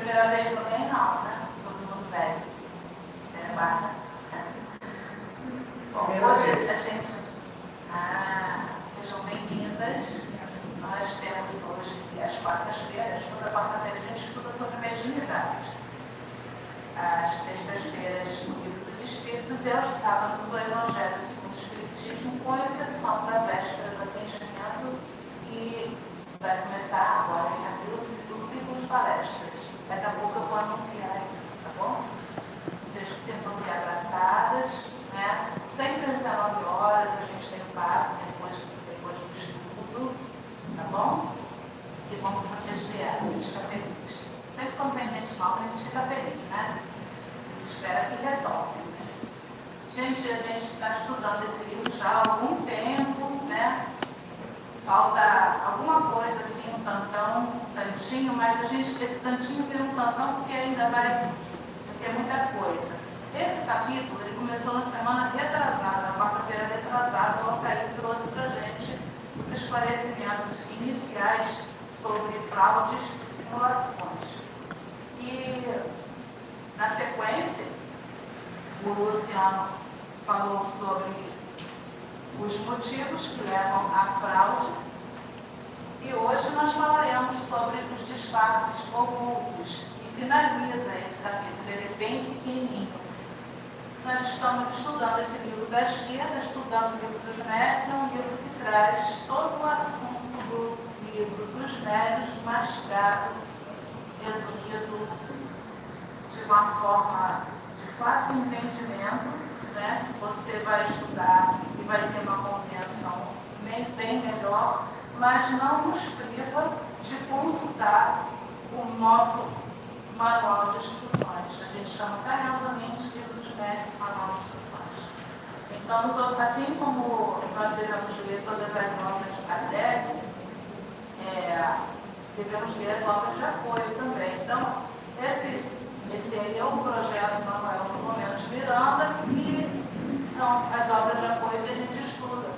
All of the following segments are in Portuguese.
primeira vez no bem, não, né? Todo mundo velho. Basta. Bom, hoje a gente... sejam bem-vindas. Nós temos hoje, às quartas-feiras, toda quarta-feira a gente estuda sobre mediunidade. Às sextas-feiras, o Livro dos Espíritos, e aos sábados, o Evangelho segundo o Espiritismo, com exceção da véspera do atendimento, e vai começar agora em abril o ciclo de palestras. Daqui a pouco eu vou anunciar isso, tá bom? Vocês sintam-se abraçadas, né? Sempre às 19 horas a gente tem um passe depois do estudo, tá bom? Que bom que vocês vieram, a gente fica feliz. Sempre quando vem gente nova, a gente fica feliz, né? A gente espera que retorne. Gente, a gente está estudando esse livro já há algum tempo, né? Falta alguma coisa assim, um tantão, um tantinho, mas esse tantinho vira um tantão porque ainda vai ter muita coisa. Esse capítulo, ele começou na semana retrasada, na quarta-feira retrasada, o Altair trouxe para a gente os esclarecimentos iniciais sobre fraudes e simulações. E, na sequência, o Luciano falou sobre os motivos que levam à fraude, e hoje nós falaremos sobre os disfarces ocultos, e finaliza esse capítulo, ele é bem pequenininho. Nós estamos estudando esse livro da esquerda, estudando o livro dos médios, é um livro que traz todo o assunto do livro dos médios, mastigado, resumido, de uma forma de fácil entendimento, né? Você vai estudar e vai ter uma compreensão bem melhor, mas não nos priva de consultar o nosso manual de instruções. A gente chama carinhosamente de livro dos médios, manual de instruções. Então, assim como nós devemos ler todas as obras de Kardec, devemos ler as obras de apoio também. Então, esse aí é o projeto Manuel do Momento de Miranda, que são as obras de apoio que a gente estuda.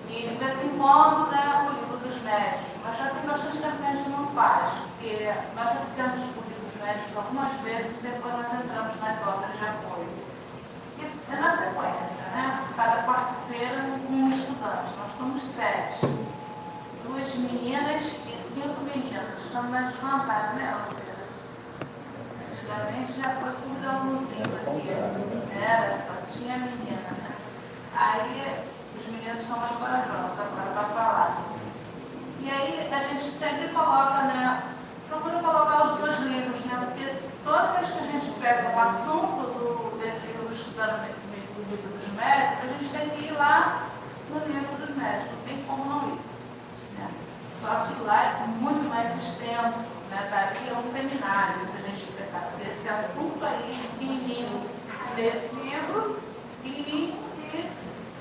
E, de vez em quando, né, o livro dos médios. Mas já tem bastante tempo que a gente não faz, porque nós já fizemos o livro dos médios algumas vezes e depois nós entramos nas obras de apoio. E é na sequência, né? Cada quarta-feira, um estudante. Nós somos 7. 2 meninas e 5 meninos. Estamos na desvantagem, né, Alfredo? Antigamente já foi tudo alunozinho aqui. Era, só tinha menina, né? Aí os meninos são mais corajosos agora para falar. E aí a gente sempre coloca, né? Procura colocar os dois livros, né? Porque toda vez que a gente pega um assunto desse livro estudando o livro dos médicos, a gente tem que ir lá no livro dos médicos, não tem como não ir. Né? Só que lá é muito mais extenso, né? Daqui é um seminário, se a gente pegar esse assunto aí, pequenininho, desse livro, pequenininho, e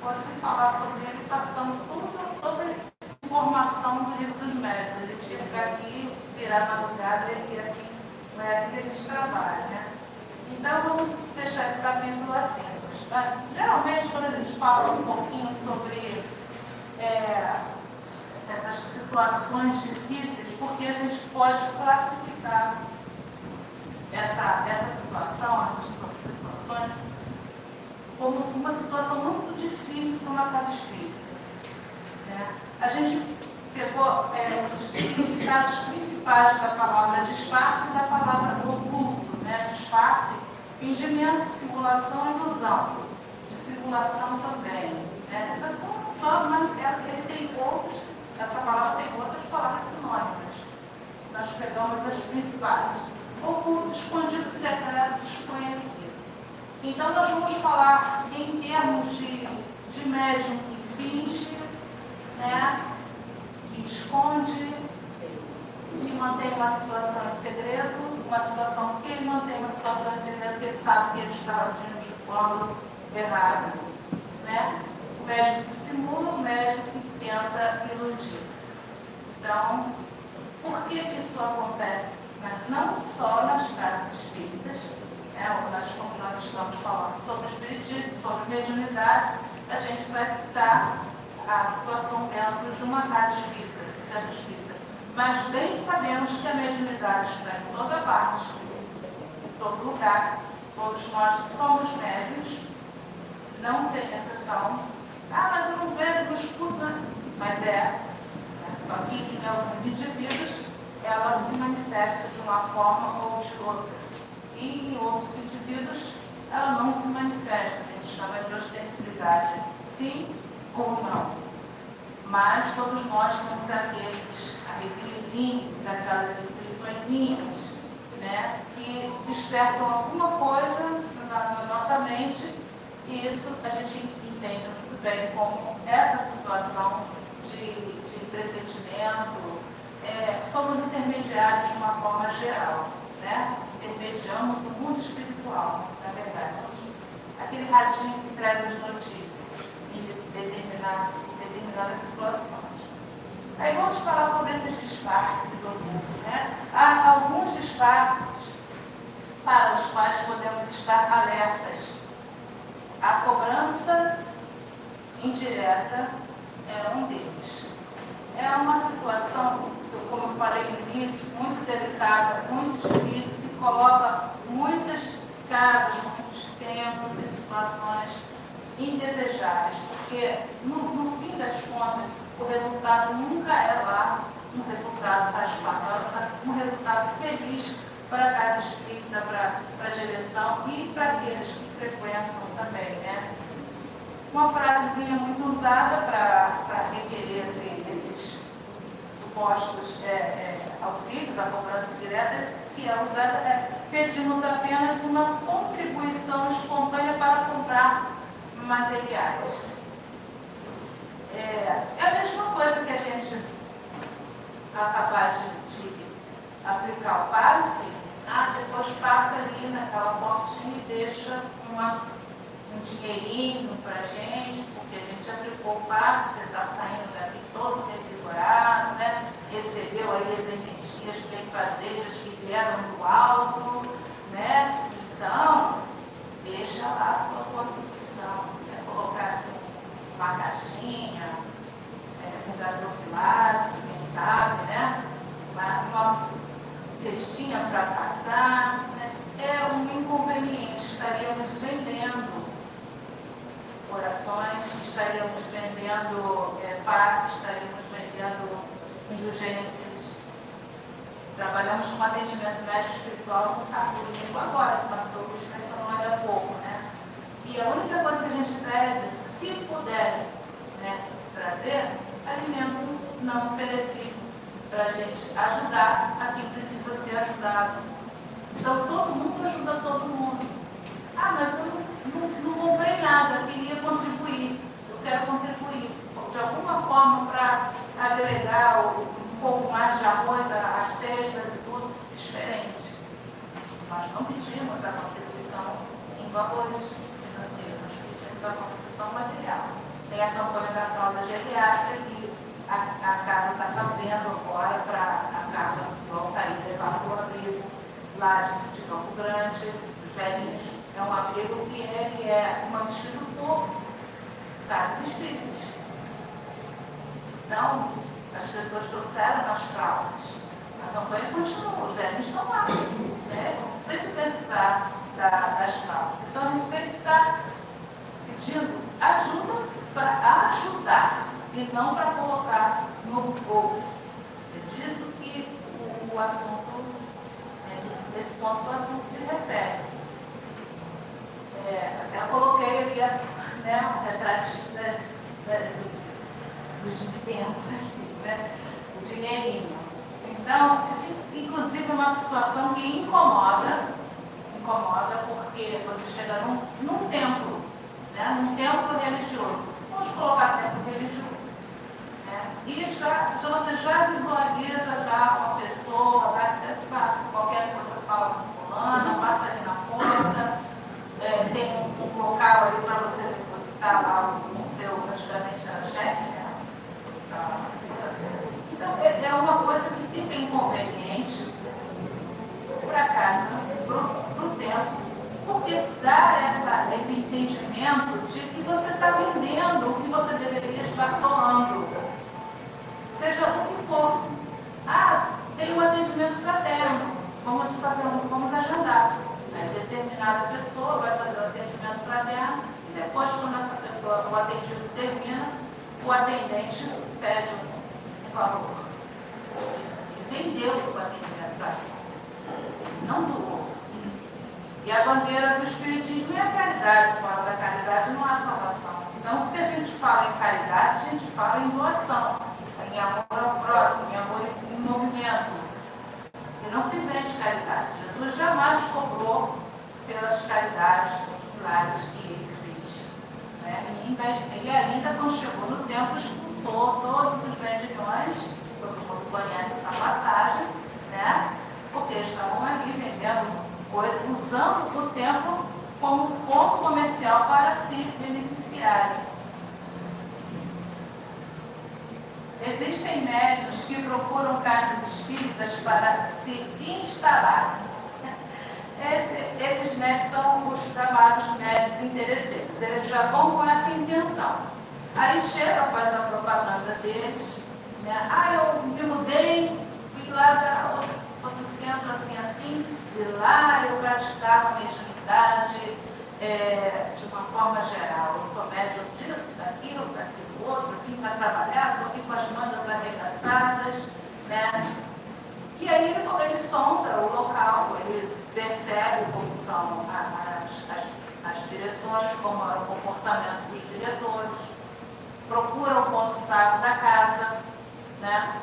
você falar sobre ele passando toda a informação do livro dos médicos. A gente chega aqui, virar madrugada e assim, não é assim que a gente trabalha, né? Então vamos fechar esse capítulo assim. Tá? Geralmente, quando a gente fala um pouquinho sobre essas situações difíceis, porque a gente pode classificar essa situação, essas situações, como uma situação muito difícil para uma casa espírita. Né? A gente pegou os significados principais da palavra disfarce e da palavra oculto. Né? Disfarce, fingimento, simulação e ilusão. Dissimulação também. Né? Essa só, mas ele tem outros, essa palavra tem outras palavras sinônimas. Nós pegamos as principais. Oculto, escondido, secreto, desconhecido. Então, nós vamos falar em termos de médium que finge, né, que esconde, que mantém uma situação em segredo, uma situação que ele mantém uma situação em segredo, que ele sabe que ele está agindo de forma errada. Né? O médium que simula, o médium que tenta iludir. Então, por que isso acontece? Né? Não só nas casas espíritas, como nós estamos falando sobre espiritismo, sobre mediunidade, a gente vai citar a situação dentro de uma casa espírita, centro espírita. Mas bem sabemos que a mediunidade espiritualidade está em toda parte, em todo lugar. Todos nós somos médios, não tem exceção. Ah, mas eu não vejo, não escuto, né? Mas é. Só que em alguns indivíduos ela se manifesta de uma forma ou de outra. E em outros indivíduos ela não se manifesta. A gente chama de ostensibilidade, sim ou não. Mas todos nós temos aqueles arrepiozinhos, aquelas intuiçõezinhas, né, que despertam alguma coisa na nossa mente, e isso a gente entende muito bem como essa situação de pressentimento. Somos intermediários de uma forma geral, né? Intermediamos o mundo espiritual, na verdade. Somos aquele radinho que traz as notícias em determinadas situações. Aí vamos falar sobre esses disfarces ocultos, né? Há alguns disfarces para os quais podemos estar alertas. A cobrança indireta é um deles. É uma situação, como eu falei no início, muito delicada, muito difícil, que coloca muitas casas, muitos templos e situações indesejáveis, porque no fim das contas o resultado nunca é lá um resultado satisfatório, um resultado feliz para a casa espírita, para a direção e para aqueles que frequentam também, né? Uma frasezinha muito usada para requerer esses supostos auxílios, a cobrança direta, que é usada, pedimos apenas uma contribuição espontânea para comprar materiais. É a mesma coisa que a gente é capaz de aplicar o passe, depois passa ali naquela portinha e deixa um dinheirinho para a gente, porque a gente aplicou o passe, você está saindo daqui todo revigorado, né? Recebeu aí as energias benfazejas que vieram do alto, né? Então, deixa lá a sua contribuição, né? Colocar aqui uma caixinha, com gasofilasse, quem sabe, né? Uma cestinha para passar, né? É um inconveniente, estaríamos vendendo orações, estaríamos vendendo passes, estaríamos vendendo indulgências. Trabalhamos com atendimento médico espiritual no sábado domingo agora, que passou, que mencionou ainda há pouco, né? E a única coisa que a gente pede, se puder, né, trazer, alimento não perecível, para a gente ajudar a quem precisa ser ajudado. Então, todo mundo ajuda todo mundo. Mas eu não comprei nada, queria contribuir. Eu quero contribuir, de alguma forma, para agregar um pouco mais de arroz às cestas e tudo, diferente. Nós não pedimos a contribuição em valores financeiros, nós pedimos a contribuição material. Tem a campanha da fralda geriátrica que a casa está fazendo agora para a casa do Altair levar para o abrigo lá de Campo Grande, dos velhinhos. É um abrigo que ele é mantido por casas espíritas. Então, as pessoas trouxeram as fraldas. A campanha continua, os velhinhos estão lá, né? Sempre precisar das fraldas. Então, a gente tem que estar pedindo ajuda para ajudar e não para colocar no bolso. É disso que o assunto, desse ponto o assunto se refere. Até coloquei aqui um retratinho dos dividendos, né? O dinheirinho. Então, inclusive é uma situação que incomoda porque você chega num templo, né? Num templo religioso. Vamos colocar templo religioso. E você já visualiza uma pessoa, qualquer coisa fala com fulana, passa ali na porta, tem um local ali para você depositar lá o seu, antigamente era cheque, né? Então, é uma coisa que fica inconveniente para casa, para o tempo, porque dá esse entendimento de que você está vendendo o que você deveria estar doando. Seja o que for. E a bandeira do Espiritismo é a caridade. Fora da caridade não há salvação. Então, se a gente fala em caridade, a gente fala em doação, em amor ao próximo, em amor em movimento. E não se vende caridade. Jesus jamais cobrou pelas caridades populares que ele fez. Né? E ainda, quando chegou no templo, expulsou todos os vendilhões, todo mundo conhece essa passagem, né? Porque eles estavam ali vendendo coisas, usando o templo como ponto comercial para se beneficiarem. Existem médiuns que procuram casas espíritas para se instalar. Esses médios são os chamados médios interesseiros. Eles já vão com essa intenção. Aí chega, faz a propaganda deles, né? Eu me mudei, fui lá do centro assim, e lá eu praticava a mediunidade de uma forma geral. Eu sou médium disso, daquilo, outro, vim para trabalhar, estou aqui com as mangas arregaçadas, né? E aí ele sonda o local, ele percebe como são as direções, como é o comportamento dos diretores, procura o ponto fraco da casa, né?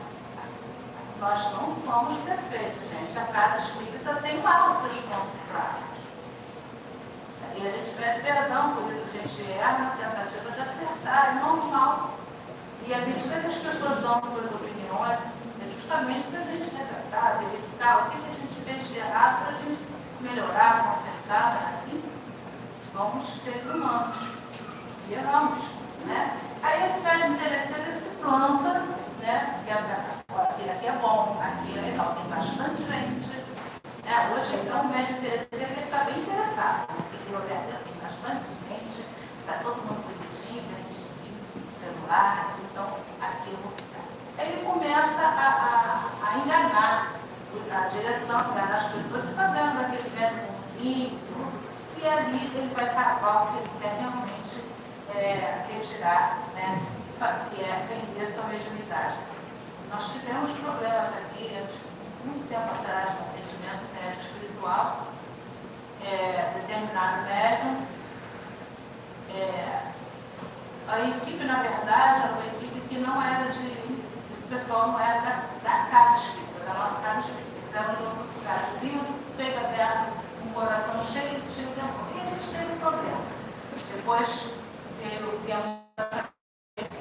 Nós não somos perfeitos, gente. A casa espírita tem lá os seus pontos fracos. E a gente pede perdão, por isso a gente erra na tentativa de acertar, é normal. E à medida que as pessoas dão suas opiniões, é justamente para a gente retratar, verificar o que a gente fez de errado, para a gente melhorar, consertar, não é assim? Somos seres humanos. E erramos, né? Aí esse médium interesseiro, ele se planta, né? Aqui é bom, aqui é legal, tem bastante gente. Hoje, então, o médium interesseiro, ele está bem interessado. Tem bastante gente, está todo mundo bonitinho, a gente tem celular, então aqui eu vou ficar. Aí ele começa a enganar a direção, enganar as pessoas, se fazendo daquele médium bonzinho, e ali ele vai cavar o que ele quer realmente retirar, né, que é vender sua mediunidade. Nós tivemos problemas aqui, muito tempo atrás, no atendimento médico espiritual, determinado médium. A equipe, na verdade, era uma equipe que não era o pessoal não era da casa espírita, da nossa casa espírita. Eles eram de outro lugar, lindo, peito aberto, um coração cheio de amor. E a gente teve um problema. Depois veio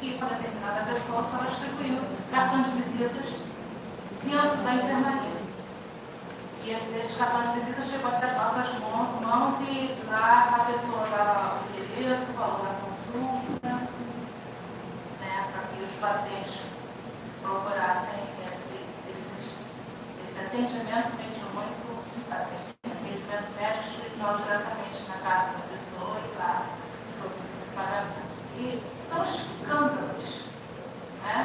que uma determinada pessoa estava distribuindo cartões de visitas dentro da enfermaria. E esses cartões de visita chegou até as nossas mãos e lá a pessoa dava o endereço, o valor da consulta, né, para que os pacientes procurassem esse atendimento mediúnico, atendimento médico espiritual diretamente na casa da pessoa e lá sobre o pagamento. E são escândalos, né?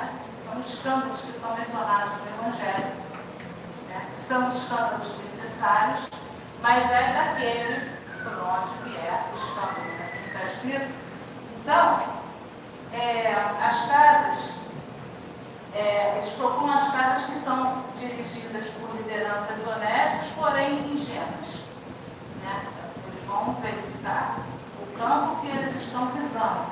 São escândalos que são mencionados no Evangelho. São escândalos necessários, mas é daquele por onde vier o escândalo, assim está escrito. Então, as casas, eles procuram as casas que são dirigidas por lideranças honestas, porém ingênuas. Né? Eles vão verificar o campo que eles estão pisando.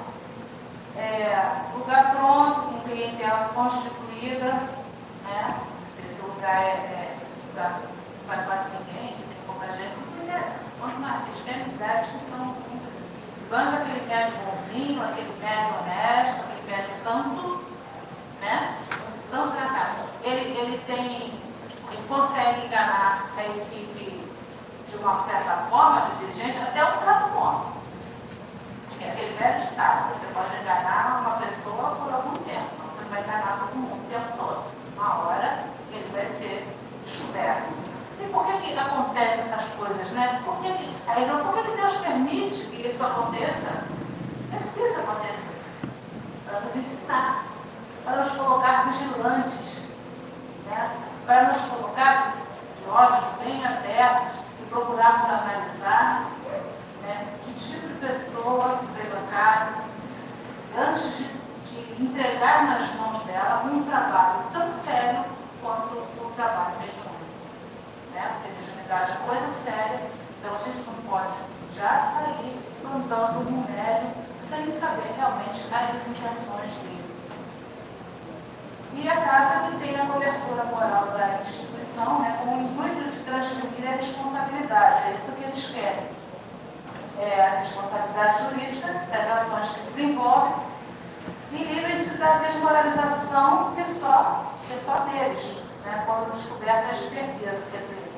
Lugar pronto, com clientela constituída, né? Esse lugar não vai quase ninguém, tem pouca gente, não interessa. Quanto mais, eles têm lugares que são banca aquele médium bonzinho, aquele médium honesto, aquele médium santo, né? Um santo tratado. Ele consegue enganar a equipe de uma certa forma, de dirigente, até um certo ponto. Porque aquele médium está, você pode enganar uma pessoa por algum tempo, não você não vai enganar todo mundo o tempo todo. Uma hora ele vai ser descoberto. E por que acontecem essas coisas, né? Por que Deus permite que isso aconteça? Precisa acontecer. Para nos ensinar, para nos colocar vigilantes, né? Para nos colocar de olhos bem abertos e procurarmos analisar, né? Que tipo de pessoa veio a casa antes de entregar nas mãos dela um trabalho tão sério quanto o trabalho mediúnico. Né? Porque a mediunidade é coisa séria Então a gente não pode já sair plantando um médium sem saber realmente as intenções dele. E a casa que tem a cobertura moral da instituição, né, com o intuito de transferir a responsabilidade, é isso que eles querem. É a responsabilidade jurídica das ações que desenvolvem e livrem-se da desmoralização que só deles, né, quando descoberta a esperteza. Quer dizer,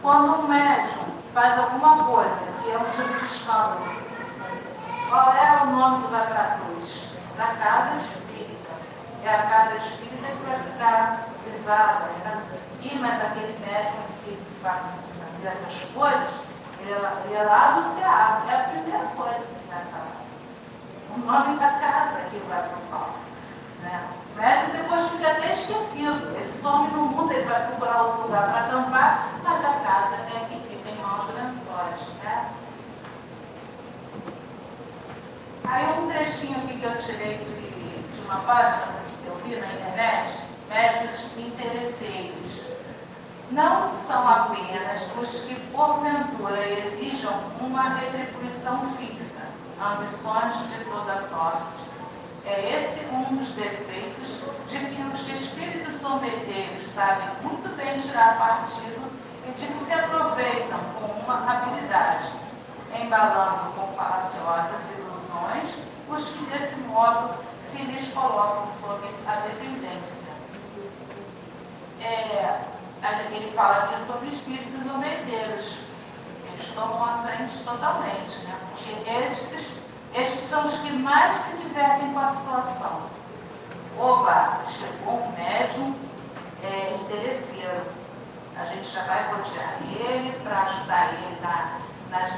quando um médium faz alguma coisa que é um tipo de escândalo, qual é o nome que vai para a cruz? Da casa espírita. É a casa espírita que vai ficar pisada. E mas aquele médium que vai fazer essas coisas, ele é lá do SEAB. É a primeira coisa que vai falar. O nome da casa que vai para o pau. Né? O médium depois fica até esquecido. Ele some no mundo, ele vai procurar outro lugar para tampar, mas a casa é que fica em maus lençóis. Né? Aí um trechinho aqui que eu tirei de uma página que eu vi na internet, médiuns interesseiros. Não são apenas os que porventura exijam uma retribuição fixa, ambições de toda sorte. É esse um dos defeitos de que os espíritos zombeteiros sabem muito bem tirar partido e de que se aproveitam com uma habilidade, embalando com falaciosas ilusões os que desse modo se lhes colocam sob a dependência. Ele fala aqui sobre espíritos zombeteiros. Eles tomam a frente totalmente, né? Porque estes são os que mais se divertem com a situação. Oba, chegou um médium interesseiro. A gente já vai rodear ele para ajudar ele nas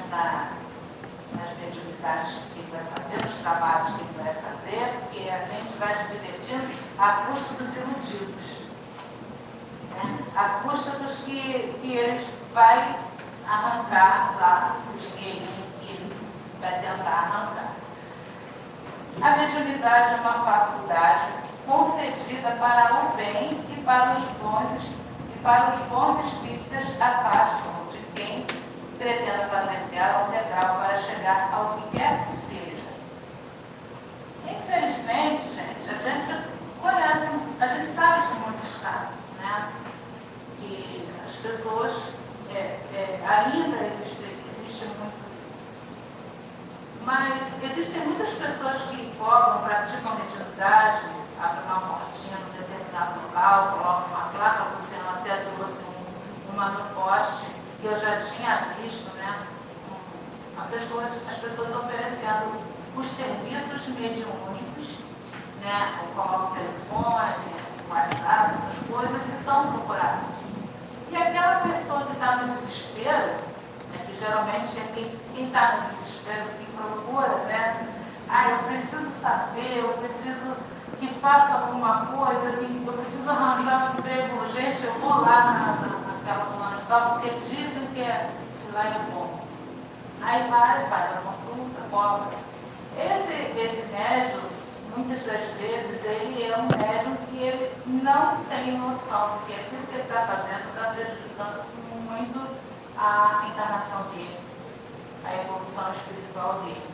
mediunidades que ele vai fazer, nos trabalhos que ele vai fazer, porque a gente vai se divertindo à custa dos iludidos. À custa dos que eles vai arrancar lá o dinheirinho que ele vai tentar arrancar. A mediunidade é uma faculdade concedida para o bem e para os bons espíritas afastam de quem pretenda fazer dela um degrau para chegar ao que quer que seja. Infelizmente, gente, a gente conhece, a gente sabe de muitos casos, né? Que as pessoas ainda existe muito isso. Mas existem muitas pessoas que cobram, praticam mediunidade, abrem uma portinha num determinado local, colocam uma placa, você até trouxe uma no poste, que eu já tinha visto, né? As pessoas oferecendo os serviços mediúnicos, né? Colocam o telefone, o WhatsApp, essas coisas, e são procurados. E aquela pessoa que está no desespero, né, que geralmente é quem está no desespero, que procura, né? Eu preciso saber, eu preciso que faça alguma coisa, eu preciso arranjar um emprego urgente, eu vou lá naquela fulana de tal, porque dizem que lá é bom. Aí vai, faz a consulta, cobra. Esse médium, muitas das vezes, ele é um médium que ele não tem noção, porque aquilo que ele está fazendo está prejudicando muito a encarnação dele, a evolução espiritual dele.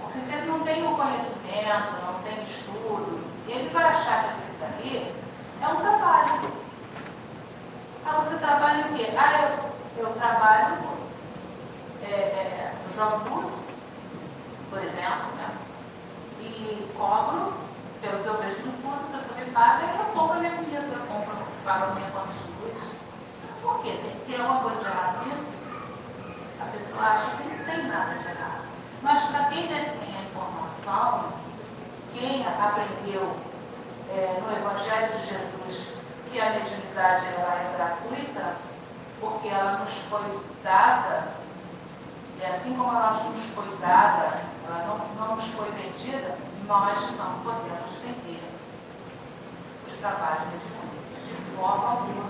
Porque se ele não tem o conhecimento, não tem estudo, ele vai achar que aquilo dali é um trabalho. Você trabalha em quê? Eu trabalho no jogo curso, por exemplo, né? E cobro, pelo que eu vejo no curso, a pessoa me paga e eu compro a minha comida, eu pago a minha conta de luz. Por quê? Tem alguma coisa de errado nisso? A pessoa acha que não tem nada de errado. Mas para quem detém a informação, quem aprendeu no Evangelho de Jesus que a mediunidade ela é gratuita, porque ela nos foi dada, e assim como ela nos foi dada, ela não nos foi vendida, nós não podemos vender os trabalhos mediúnicos de forma alguma.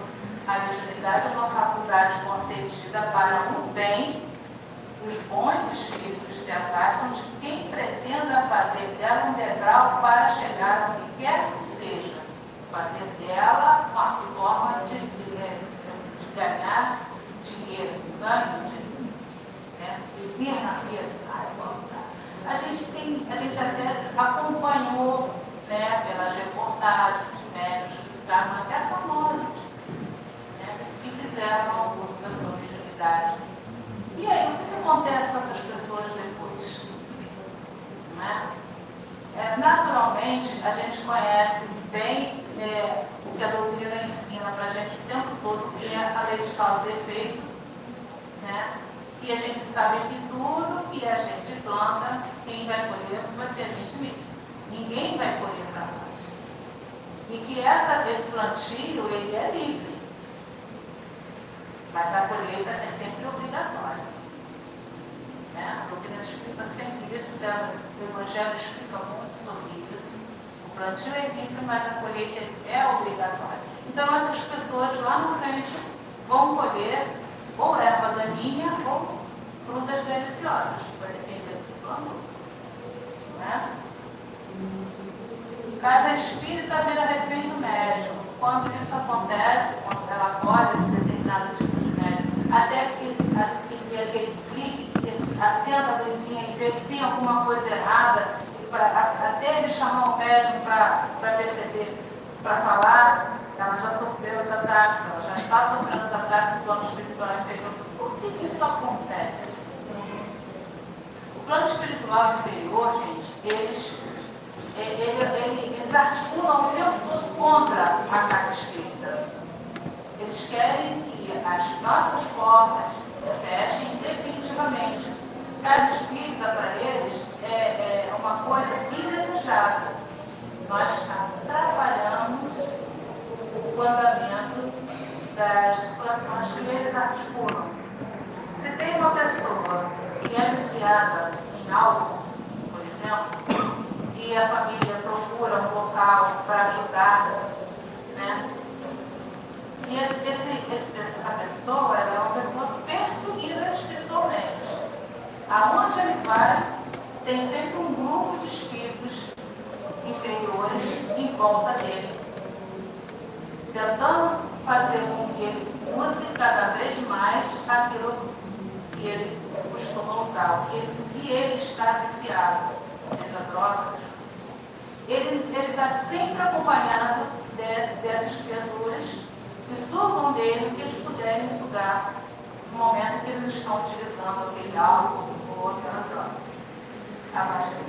A mediunidade é uma faculdade concedida para o bem. Os bons espíritos se afastam de quem pretenda fazer dela um degrau para chegar ao que quer que seja. Fazer dela uma forma de ganhar dinheiro. lei de causa e efeito, né? E a gente sabe que tudo que a gente planta, quem vai colher vai ser a gente mesmo. Ninguém vai colher para nós. E que esse plantio, ele é livre. Mas a colheita é sempre obrigatória. Né? A doutrina espírita sempre isso, o Evangelho explica muito sobre isso. O plantio é livre, mas a colheita é obrigatória. Então essas pessoas lá na frente vão colher ou erva daninha ou frutas deliciosas, vai depender do que plantou. Né? Casa espírita vira refém do médium. Quando isso acontece, quando ela colhe esse determinado tipo de médium, até que aquele clique, que acenda a luzinha e vê que tem alguma coisa errada, até ele chamar o médium para perceber, para falar, ela já sofreu os ataques, ela já está sofrendo os ataques do plano espiritual inferior. Por que isso acontece? O plano espiritual inferior, gente, eles articulam o tempo todo contra a casa espírita. Eles querem que as nossas portas se fechem definitivamente. Casa espírita, para eles, é uma coisa indesejável. Nós atrapalhamos o andamento das situações que eles articulam. Se tem uma pessoa que é viciada em álcool, por exemplo, e a família procura um local para ajudar, né? E essa pessoa, ela é uma pessoa perseguida espiritualmente. Aonde ele vai, tem sempre um grupo de espíritos inferiores em volta dele, tentando fazer com que ele use cada vez mais aquilo que ele costuma usar, o que ele está viciado, seja drogas. Ele está sempre acompanhado dessas criaturas que sugam dele o que eles puderem sugar no momento que eles estão utilizando aquele álcool ou aquela droga.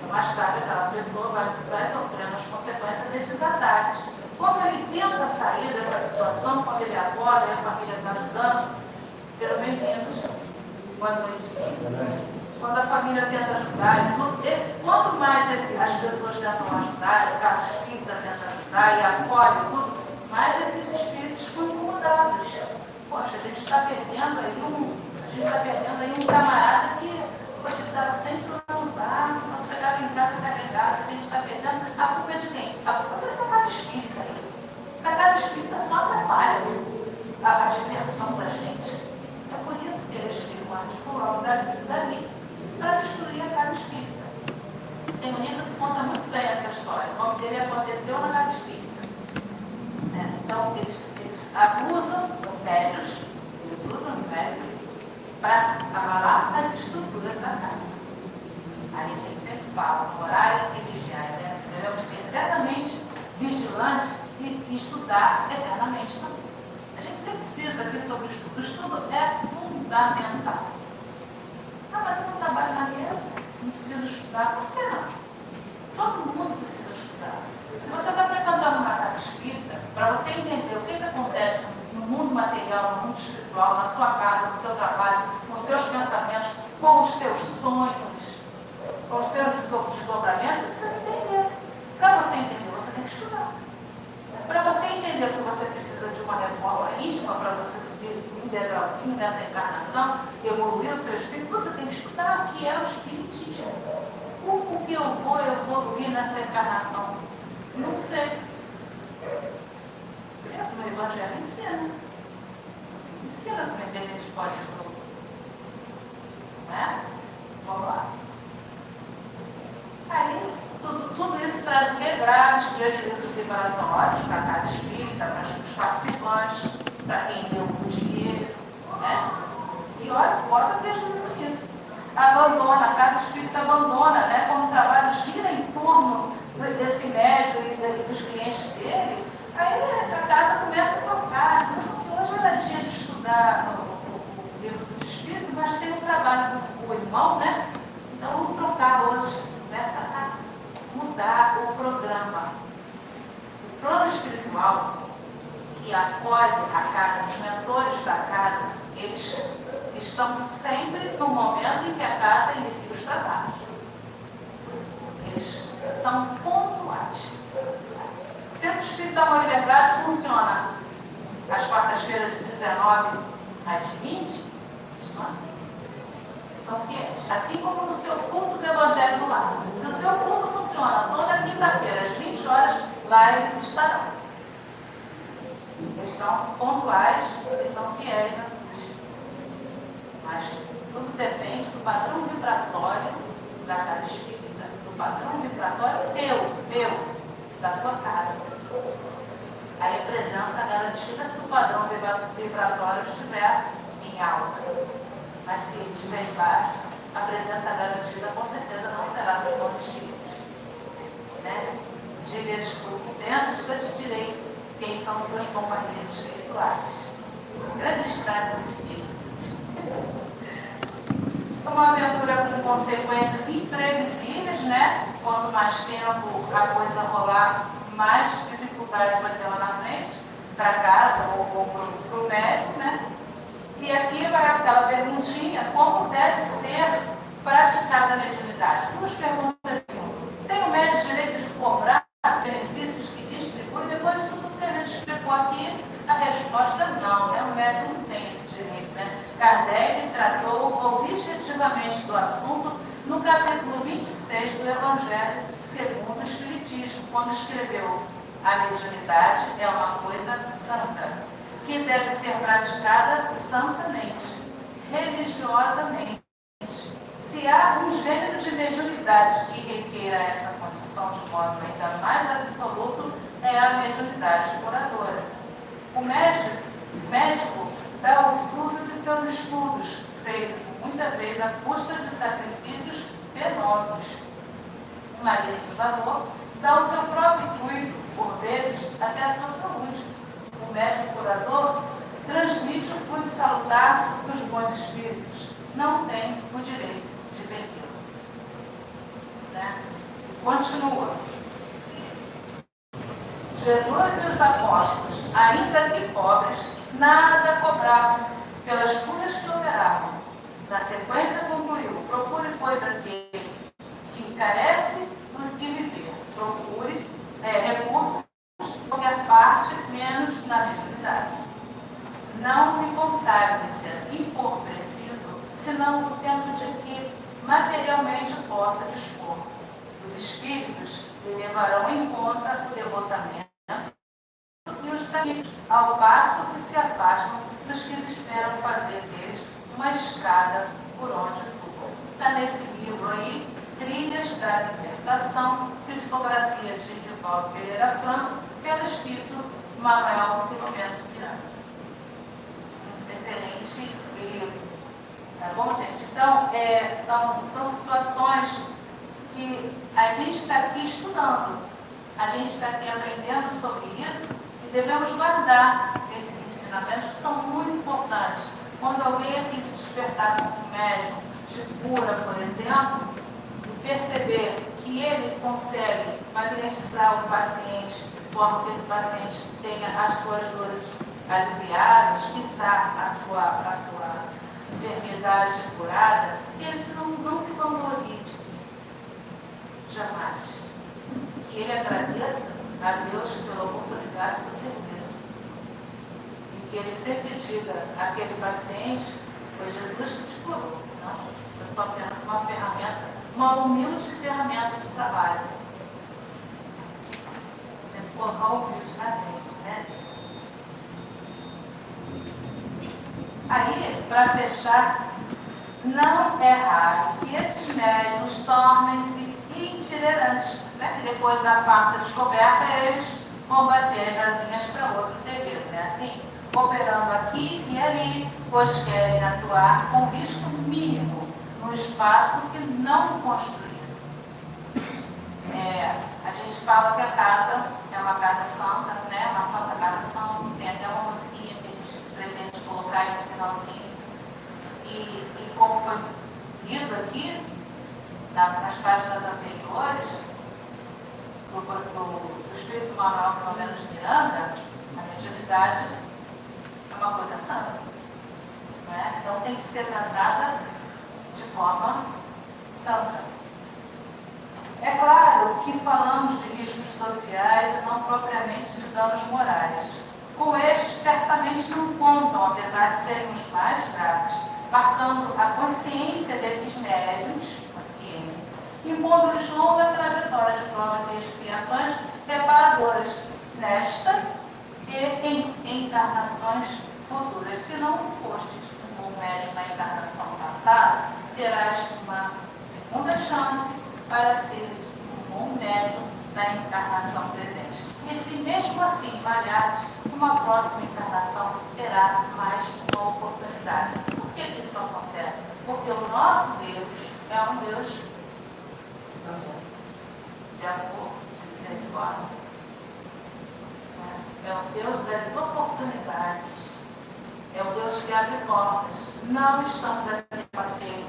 Mais tarde, aquela pessoa vai sofrendo as consequências desses ataques. Quando ele tenta sair dessa situação, quando ele acorda e a família está ajudando, serão bem-vindos. Boa noite. Quando a família tenta ajudar, quanto mais as pessoas tentam ajudar, a casa espírita tenta ajudar e acolhe tudo, mais esses espíritos ficam incomodados. Poxa, a gente está perdendo aí um camarada que, poxa, ele estava sempre lá no bar, quando chegava em casa carregado, a gente está perdendo. A culpa é de quem? A culpa é dessa casa espírita aí. Essa casa espírita só atrapalha a diversão da gente. É por isso que eles ficam articulando dali para destruir a casa espírita. Tem um livro que conta muito bem essa história. O nome dele aconteceu na casa espírita. Né? Então, eles abusam dos médios, eles usam os médios para abalar as estruturas da casa. Aí a gente sempre fala, orar e vigiar, né? Devemos ser eternamente vigilantes e estudar eternamente também. A gente sempre frisa aqui sobre o estudo. O estudo é fundamental. Ah, mas eu não trabalho na mesa, não preciso estudar. Por que não? Todo mundo precisa estudar. Se você está frequentando uma casa espírita, para você entender o que acontece no mundo material, no mundo espiritual, na sua casa, no seu trabalho, com os seus pensamentos, com os seus sonhos, com os seus desdobramentos, você precisa entender. Para você entender, você tem que estudar. Para você entender que você precisa de uma reforma íntima para você subir um degrauzinho nessa encarnação, evoluir o seu espírito, você tem que estudar o que é o espiritismo. Como que eu vou evoluir nessa encarnação? Não sei. O Evangelho ensina. Ensina como é que a gente pode evoluir. Né? Vamos lá. Aí, tudo isso traz graves prejuízos vibratórios para a casa espírita, para os participantes, para quem deu o dinheiro, né? E olha, bota prejuízo nisso. Abandona, a casa espírita abandona, né? Como o trabalho gira em torno desse médico e dos clientes dele, aí a casa começa a trocar. Hoje era dia de estudar o livro dos espíritos, mas tem o trabalho do irmão, né? Então vamos trocar hoje. Começa a mudar o programa. O plano espiritual que acolhe a casa, os mentores da casa, quartas-feiras de 19 às 20, são fiéis. Assim como no seu culto do Evangelho do Lar. Se o seu culto funciona toda quinta-feira às 20 horas, lá eles estarão. Eles são pontuais, eles são fiéis a Deus. Mas tudo depende do padrão vibratório da casa espírita, do padrão vibratório teu, da tua casa. Aí a presença garantida se o padrão vibratório estiver em alta. Mas se ele estiver em baixo, a presença garantida com certeza não será dos bons espíritos. Né? Diga tu que pensas que eu te direi quem são os meus companheiros espirituais. Grandes frases de espírito. Uma aventura com consequências imprevisíveis, né? Quanto mais tempo a coisa rolar, mais dificuldade vai ter lá na frente, para casa ou para o médico, né? E aqui vai aquela perguntinha, como deve ser praticada a mediunidade? Duas perguntas. Tem o médico direito de cobrar benefícios que distribui? Depois disso tudo que a gente explicou aqui, a resposta não, né? O médico não tem esse direito, né? Kardec tratou objetivamente do assunto no capítulo 26 do Evangelho segundo o Espiritismo, quando escreveu: a mediunidade é uma coisa santa, que deve ser praticada santamente, religiosamente. Se há um gênero de mediunidade que requeira essa condição de modo ainda mais absoluto, é a mediunidade curadora. O médico dá o fruto de seus estudos, feitos muitas vezes à custa de sacrifícios penosos. O magnetizador dá o seu próprio fluido, por vezes até a sua saúde. O médico curador transmite o fluido salutar dos bons espíritos. Não tem o direito de perdê-lo. Né? Continua. Jesus e os apóstolos, ainda que pobres, nada cobravam pelas curas que operavam. Na sequência concluiu: procure, pois, aquele que carece do que viver. Procure recursos de qualquer parte, menos na mediunidade. Não me consagre-se assim for preciso, senão o tempo de que materialmente possa dispor. Os espíritos lhe levarão em conta o devotamento e os sacrifícios, ao passo que se afastam dos que esperam fazer deles uma escada por onde subam. Está nesse livro aí, Trilhas da Libertação, psicografia de Divaldo Pereira Franco, pelo espírito Manuel Filomeno Miranda. Excelente livro. Tá bom, gente? Então, são situações que a gente está aqui estudando, a gente está aqui aprendendo sobre isso e devemos guardar esses ensinamentos que são muito importantes. Quando alguém aqui se despertar com um médium de cura, por exemplo, e perceber que ele consegue magnetizar o paciente de forma que esse paciente tenha as suas dores aliviadas, quiçá a sua enfermidade curada, eles não se vanglorie disso. Jamais. Que ele agradeça a Deus pela oportunidade do serviço. E que ele sempre diga àquele paciente: foi Jesus que te curou. Não, eu só penso uma ferramenta, uma humilde ferramenta de trabalho. Sempre colocar o humilde na frente, né? Aí, para fechar, não é raro que esses médiuns tornem-se itinerantes, né? Que depois da fácil descoberta, eles vão bater as asinhas para outro terreno, né? Assim, operando aqui e ali, pois querem atuar com risco mínimo no espaço que não construíram. A gente fala que a casa é uma casa santa, né? Uma santa casa santa, tem até uma musiquinha que a gente pretende colocar aí no finalzinho. E como foi lido aqui, nas páginas anteriores, do Espírito Manuel Filomeno de Miranda, a mediunidade é uma coisa santa. Né? Então tem que ser tratada de forma santa. É claro que falamos de riscos sociais e não propriamente de danos morais. Com estes, certamente não contam, apesar de serem os mais graves, marcando a consciência desses médiuns, impondo-lhes longa trajetória de provas e expiações reparadoras nesta e em encarnações futuras. Se não fostes um bom médium na encarnação passada, terás uma segunda chance para ser um bom médium na encarnação presente. E se mesmo assim falhares, uma próxima encarnação terá mais uma oportunidade. Por que isso acontece? Porque o nosso Deus é um Deus de amor, de misericórdia. É o Deus das oportunidades. É o Deus que abre portas. Não estamos aqui para passeio.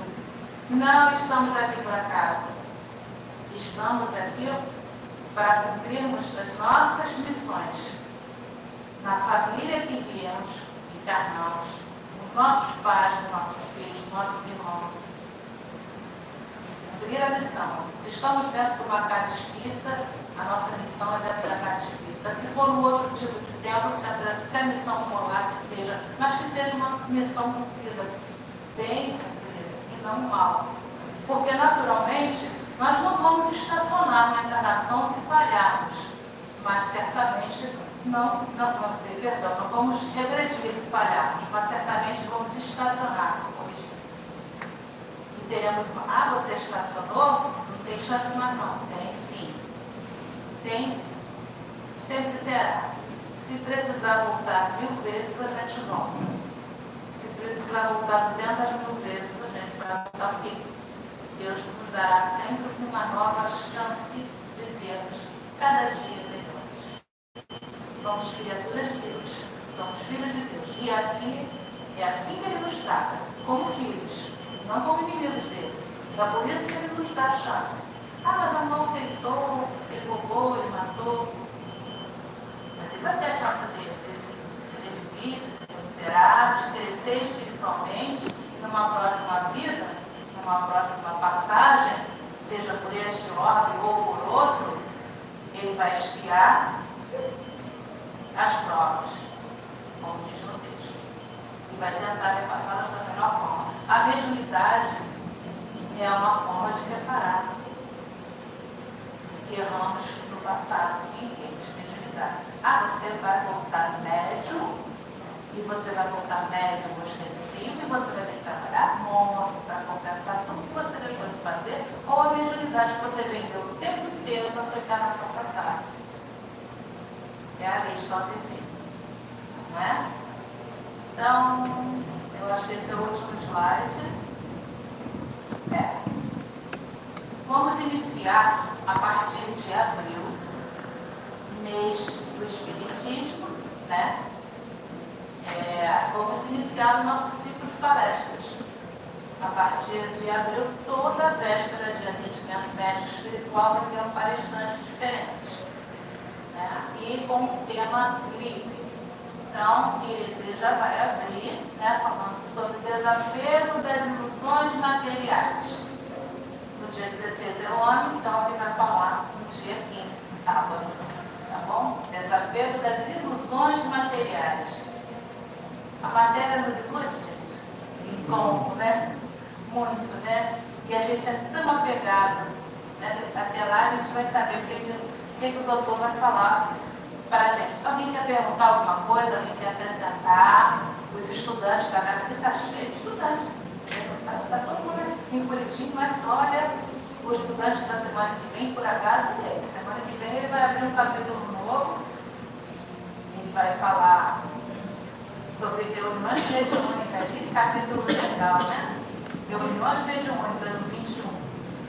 Não estamos aqui por acaso. Estamos aqui para cumprirmos as nossas missões. Na família que viemos, encarnamos, nos nossos pais, nos nossos filhos, nos nossos irmãos. Cumprir a missão. Se estamos dentro de uma casa espírita, a nossa missão é dentro da casa espírita. Se for um outro tipo de templo, se a missão for lá que seja, mas que seja uma missão cumprida, bem cumprida, e não mal. Porque, naturalmente, nós não vamos estacionar na encarnação se falharmos, mas certamente não vamos regredir se falharmos, mas certamente vamos estacionar. E teremos você estacionou? Não tem chance mais não. Tem sim. Tem sim. Sempre terá. Se precisar voltar 1000 vezes, a gente volta. Se precisar voltar 200.000 vezes, a gente vai voltar, porque Deus nos dará sempre uma nova chance de sermos cada dia melhores. Somos criaturas de Deus, somos filhos de Deus. E assim, é assim que Ele nos trata, como filhos, não como inimigos dele. É por isso que Ele nos dá a chance. Mas a mão tentou, ele roubou, ele matou. Mas ele vai ter a chance de se redimir, de se recuperar, de crescer espiritualmente, numa próxima vida, numa próxima passagem, seja por este ordem ou por outro, ele vai expiar as provas, como diz no texto, e vai tentar repará-las da melhor forma. A mediunidade é uma forma de reparar o que erramos no passado. Quem temos mediunidade? Você vai voltar médium, e você vai voltar médium ostensivo, e você vai ter que trabalhar muito para compensar tudo que você deixou de fazer, ou a mediunidade que você vendeu o tempo inteiro na sua encarnação passada. É a lei de causa e efeito, não é? Então, eu acho que esse é o último slide. Vamos iniciar a partir de abril, mês do Espiritismo, né? Vamos iniciar o nosso ciclo de palestras. A partir de abril, toda véspera de atendimento médico espiritual vai ter um palestrante diferente, né? E com o tema livre. Então, ele já vai abrir, né, falando sobre o desapego das ilusões materiais. No dia 16 é o ano, então ele vai falar no dia 15, no sábado. Tá bom? Desapego das ilusões materiais. A matéria nos ilude, gente. Encontro, né? Muito, né? E a gente é tão apegado, né? Até lá a gente vai saber o que o doutor vai falar para a gente. Alguém quer perguntar alguma coisa? Alguém quer acrescentar? Os estudantes da casa que está cheio de estudantes. Está todo mundo em Curitiba, mas olha, o estudante da semana que vem, por acaso, semana que vem ele vai abrir um capítulo novo. Ele vai falar sobre reuniões mediúnicas. Que capítulo legal, né? Reuniões mediúnicas no 21.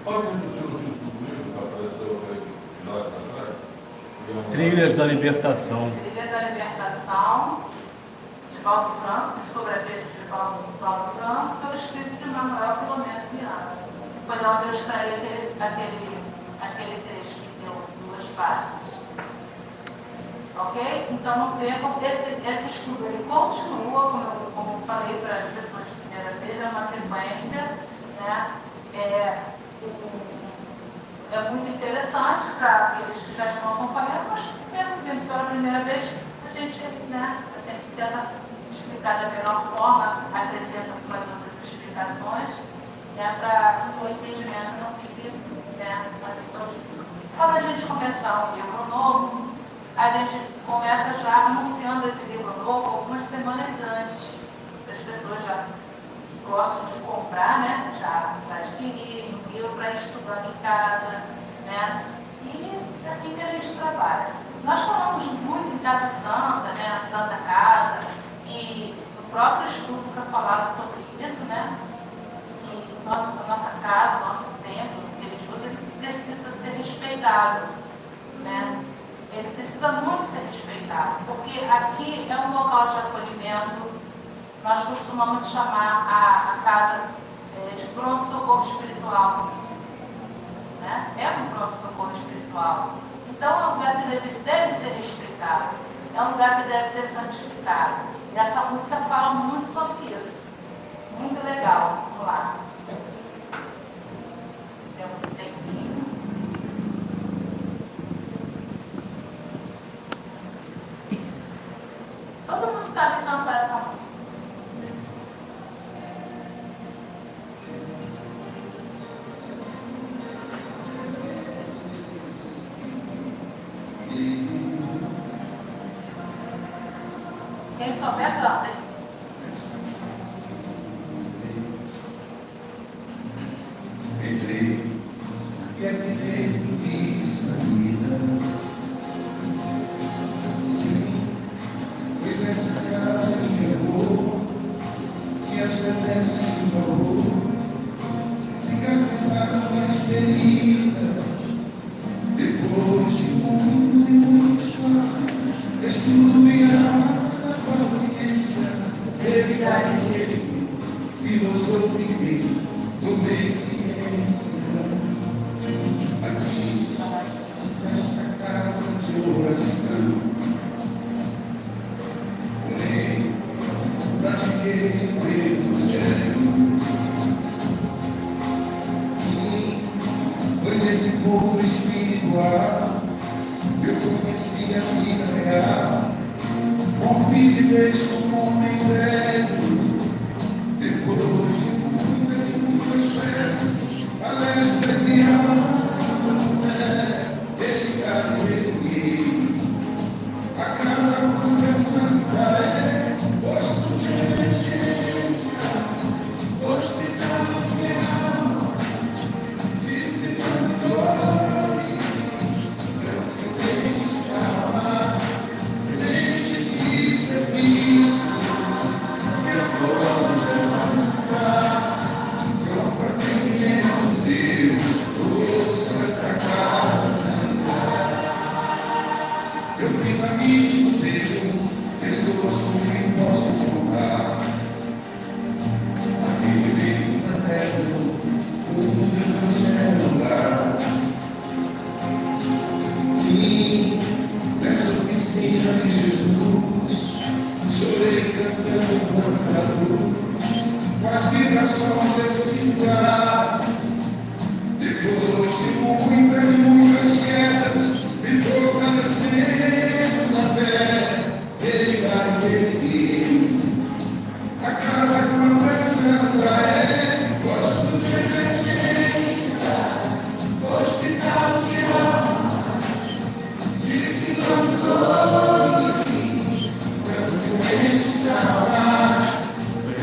Pode repetir o título do livro que apareceu aí nós atrás? Trilhas da Libertação. Trilhas da Libertação, de Paulo Franco, psicografia de Paulo Franco, pelo escrito de Manuel Filomeno Viana. Foi lá onde eu extraí aquele trecho que deu 2 páginas. Ok? Então, não percam, esse estudo ele continua, como eu falei para as pessoas de primeira vez, é uma sequência, né? É muito interessante para aqueles que já estão acompanhando, mas mesmo vendo pela primeira vez, a gente, né, sempre tenta explicar da melhor forma, acrescenta umas outras explicações, né, para que o entendimento não fique, né, assim tão difícil. Quando a gente começar um livro novo, a gente começa já anunciando esse livro novo algumas semanas antes. As pessoas já gostam de comprar, né, já adquirirem o livro para ir estudando em casa, né, e é assim que a gente trabalha. Nós falamos muito em Casa Santa, né, a Santa Casa, e o próprio estudo foi falado sobre isso, né, que nossa casa, nosso templo religioso, ele precisa ser respeitado, né, ele precisa muito ser respeitado, porque aqui é um local de acolhimento. Nós costumamos chamar a casa de pronto-socorro espiritual, né? É um pronto-socorro espiritual. Então é um lugar que deve ser respeitado, é um lugar que deve ser santificado. E essa música fala muito sobre isso. Muito legal. Vamos lá. Temos um tempinho. Todo mundo sabe cantar essa música. Quem souber, canta, hein? Entrei e aqui dentro vi saída. Sim, foi nessa casa de amor que as pedras se embalou, cicatrizaram as feridas. Depois de muitos e muitos passos, estudo e a paciência, realidade dele, filosofia, tomei ciência. Aqui, nesta casa de oração, porém, pratiquei o evangelho. E foi nesse povo espiritual que eu conheci a vida real. Rompi de vez com um homem velho. Depois de muitas peças, palestras e aulas, ele carreguei. A casa pura santa é posto de emergência, hospital de alma, disciplinatório, transcendente de alma, lente de serviço, que amor pronto atendimento de Deus, Santa Casa. Eu fiz amigos dele, pessoas com quem posso contar. Atendimento fraterno, o mundo do evangelho lá. Sim, nessa oficina de Jesus, chorei cantando quanta luz, com as vibrações desse lugar. Depois de muitas e muitas quedas, me fortalecendo na fé, ele vai erguer. A casa quando é santa é posto de emergência, hospital de alma, disciplinatório, transcendente de alma,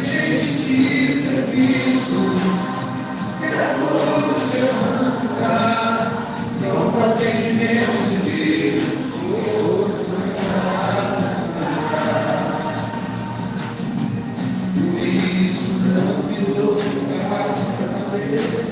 gente de serviço, que a todos levanta, pronto atendimento de Deus. Por isso não me dou graças a Deus.